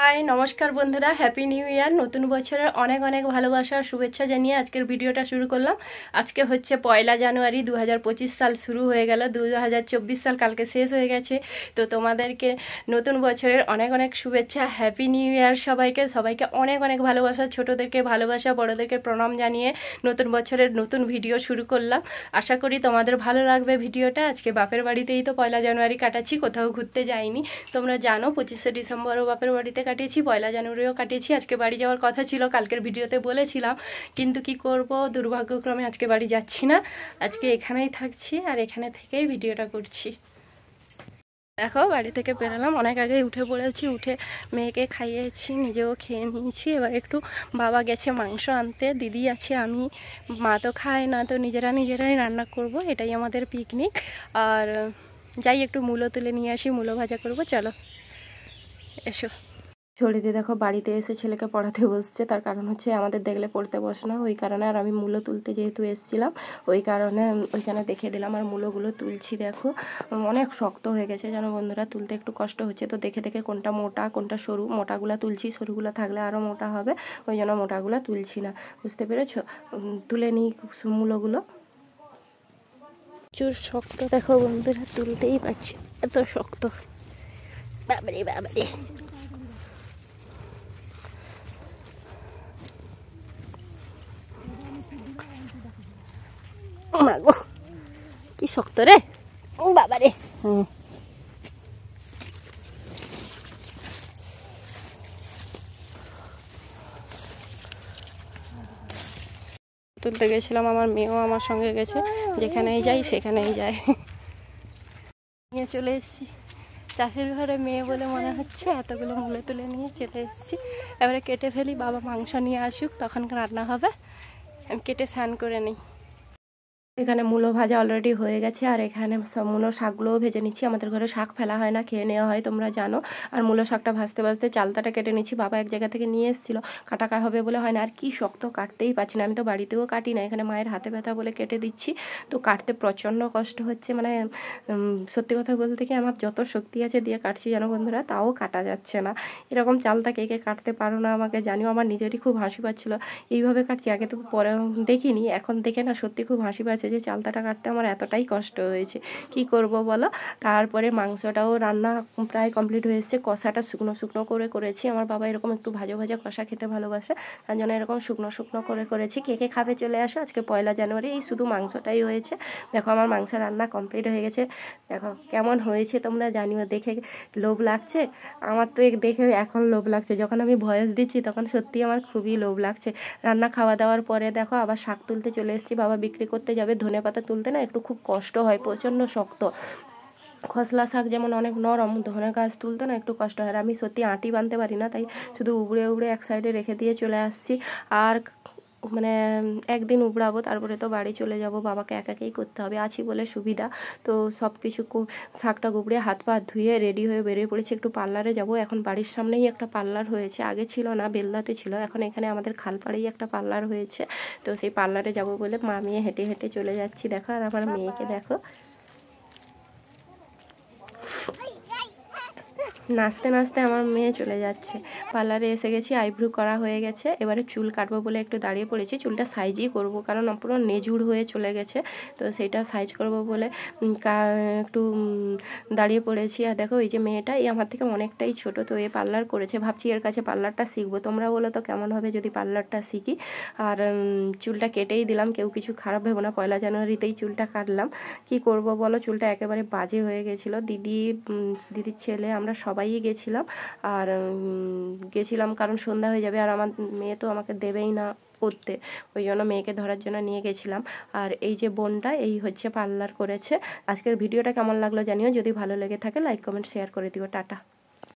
High নমস্কার বন্ধুরা, happy new year. নতুন বছরের অনেক অনেক ভালোবাসা শুভেচ্ছা জানিয়ে আজকের ভিডিওটা শুরু করলাম। আজকে হচ্ছে 1 জানুয়ারি 2025 সাল শুরু হয়ে গেল। 2024 সাল কালকে শেষ হয়ে গেছে। তো তোমাদেরকে নতুন বছরের অনেক অনেক শুভেচ্ছা, হ্যাপি নিউ ইয়ার। সবাইকে অনেক অনেক ভালোবাসা, ছোটোদেরকে ভালোবাসা, বড়োদেরকে প্রণাম জানিয়ে নতুন বছরের নতুন ভিডিও শুরু করলাম। আশা করি তোমাদের ভালো লাগবে ভিডিওটা। আজকে বাপের বাড়িতেই তো 1 জানুয়ারি কাটাচ্ছি, কোথাও ঘুরতে যাইনি। তোমরা জানো 25শে ডিসেম্বরও বাপের বাড়িতে কাটিয়েছি, 1 জানুয়ারিও কাটিয়েছি। আজকে বাড়ি যাওয়ার কথা ছিল, কালকের ভিডিওতে বলেছিলাম, কিন্তু কি করব, দুর্ভাগ্যক্রমে আজকে বাড়ি যাচ্ছি না। আজকে এখানেই থাকছি আর এখানে থেকেই ভিডিওটা করছি। দেখো বাড়ি থেকে বেরোলাম, অনেক আগেই উঠে পড়েছি। উঠে মেয়েকে খাইয়েছি, নিজেও খেয়ে নিয়েছি। এবার একটু বাবা গেছে মাংস আনতে, দিদি আছে, আমি, মা তো খায় না, তো নিজেরাই রান্না করব। এটাই আমাদের পিকনিক। আর যাই একটু মূলো তুলে নিয়ে আসি, মূলো ভাজা করব। চলো এসো। ছড়িতে দেখো বাড়িতে এসে ছেলেকে পড়াতে বসছে। তার কারণ হচ্ছে আমাদের দেখলে পড়তে বসে না, ওই কারণে। আর আমি মূলো তুলতে যেহেতু এসেছিলাম, ওই কারণে ওইখানে দেখে দিলাম। আর মূলোগুলো তুলছি, দেখো অনেক শক্ত হয়ে গেছে জানো বন্ধুরা, তুলতে একটু কষ্ট হচ্ছে। তো দেখে দেখে কোনটা মোটা কোনটা সরু, মোটাগুলো তুলছি, সরুগুলো থাকলে আরও মোটা হবে, ওই জন্য মোটাগুলো তুলছি না, বুঝতে পেরেছো? তুলে নিই মূলোগুলো। প্রচুর শক্ত দেখো বন্ধুরা, তুলতেই পারছি, এত শক্ত। বাবারে বাবারে, মাগো কি শক্ত রে, ও বাবা রে। তুলতে গেছিলাম, আমার মেয়েও আমার সঙ্গে গেছে, যেখানেই যাই সেখানেই যায়। নিয়ে চলে এসেছি, চাষের ঘরে মেয়ে বলে মনে হচ্ছে, এতগুলো মূলো তুলে নিয়ে চলে এসেছি। এবারে কেটে ফেলি, বাবা মাংস নিয়ে আসুক, তখন রান্না হবে। আমি কেটে স্নান করে নিই। এখানে মূলো ভাজা অলরেডি হয়ে গেছে, আর এখানে মূলো শাকগুলোও ভেজে নিচ্ছি। আমাদের ঘরে শাক ফেলা হয় না, খেয়ে নেওয়া হয়, তোমরা জানো। আর মূলো শাকটা ভাজতে ভাজতে চালতাটা কেটে নিচ্ছি। বাবা এক জায়গা থেকে নিয়ে এসেছিলো, কাটা হবে বলে হয় না। আর কি শক্ত, কাটতেই পারছি না। আমি তো বাড়িতেও কাটি না, এখানে মায়ের হাতে ব্যথা বলে কেটে দিচ্ছি। তো কাটতে প্রচণ্ড কষ্ট হচ্ছে, মানে সত্যি কথা বলতে কি, আমার যত শক্তি আছে দিয়ে কাটছি জানো বন্ধুরা, তাও কাটা যাচ্ছে না। এরকম চালতা কে কে কাটতে পারো না আমাকে জানিও। আমার নিজেরই খুব হাসি পাচ্ছিলো, এইভাবে কাটছি। আগে তো পরে দেখিনি, এখন দেখে না সত্যি খুব হাসি পাচ্ছে যে চালতাটা কাটতে আমার এতটাই কষ্ট হয়েছে। কি করব বলো। তারপরে মাংসটাও রান্না প্রায় কমপ্লিট হয়ে এসেছে। কষাটা শুকনো শুকনো করে করেছি। আমার বাবা এরকম একটু ভাজা ভাজা কষা খেতে ভালোবাসে, তার জন্য এরকম শুকনো শুকনো করে করেছি। কে কে খাবে চলে আসো। আজকে 1 জানুয়ারি, এই শুধু মাংসটাই হয়েছে। দেখো আমার মাংস রান্না কমপ্লিট হয়ে গেছে। দেখো কেমন হয়েছে তোমরা জানিও। দেখে লোভ লাগছে আমার, তো দেখে এখন লোভ লাগছে। যখন আমি ভয়েস দিচ্ছি তখন সত্যি আমার খুবই লোভ লাগছে। রান্না খাওয়া দাওয়ার পরে দেখো আবার শাক তুলতে চলে এসেছি। বাবা বিক্রি করতে যাবে। ধনেপাতা তুলতে না একটু খুব কষ্ট হয়, প্রচণ্ড শক্ত। খসলা শাক যেমন অনেক নরম, ধনে গাছ তুলতে না একটু কষ্ট হয়। আর আমি সত্যি আঁটি বাঁধতে পারি না, তাই শুধু উবড়ে উবড়ে এক সাইডে রেখে দিয়ে চলে আসছি। আর মানে একদিন উবড়াবো, তারপরে তো বাড়ি চলে যাব। বাবাকে একাকেই করতে হবে, আছি বলে সুবিধা। তো সব কিছু শাকটা গুবড়ে হাত পা ধুয়ে রেডি হয়ে বেরিয়ে পড়েছি। একটু পার্লারে যাব। এখন বাড়ির সামনেই একটা পার্লার হয়েছে, আগে ছিল না, বেলদাতে ছিল, এখন এখানে আমাদের খালপাড়েই একটা পার্লার হয়েছে। তো সেই পার্লারে যাব বলে মা মেয়ে হেঁটে হেঁটে চলে যাচ্ছি। দেখো আর আমার মেয়েকে দেখো, নাচতে নাচতে আমার মেয়ে চলে যাচ্ছে। পার্লারে এসে গেছি, আইব্রু করা হয়ে গেছে। এবারে চুল কাটবো বলে একটু দাঁড়িয়ে পড়েছি। চুলটা সাইজই করব, কারণ পুরো নেজুড় হয়ে চলে গেছে। তো সেটা সাইজ করব বলে একটু দাঁড়িয়ে পড়েছি। আর দেখো এই যে মেয়েটা, এই আমার থেকে অনেকটাই ছোট, তো এ পার্লার করেছে। ভাবছি এর কাছে পার্লারটা শিখবো। তোমরা বলো তো কেমন হবে যদি পার্লারটা শিখি। আর চুলটা কেটেই দিলাম, কেউ কিছু খারাপ ভেবো না। 1 জানুয়ারিতেই চুলটা কাটলাম। কি করব বলো, চুলটা একেবারে বাজে হয়ে গেছিলো। দিদির ছেলে, আমরা সবাই গেছিলাম। আর গেছিলাম কারণ সন্ধ্যা হয়ে যাবে, আর আমার মেয়ে তো আমাকে দেবেই না করতে, ওই জন্য মেয়েকে ধরার জন্য নিয়ে গেছিলাম। আর এই যে বোনটা, এই হচ্ছে পার্লার করেছে। আজকের ভিডিওটা কেমন লাগলো জানিও, যদি ভালো লেগে থাকে লাইক কমেন্ট শেয়ার করে দিও। টাটা।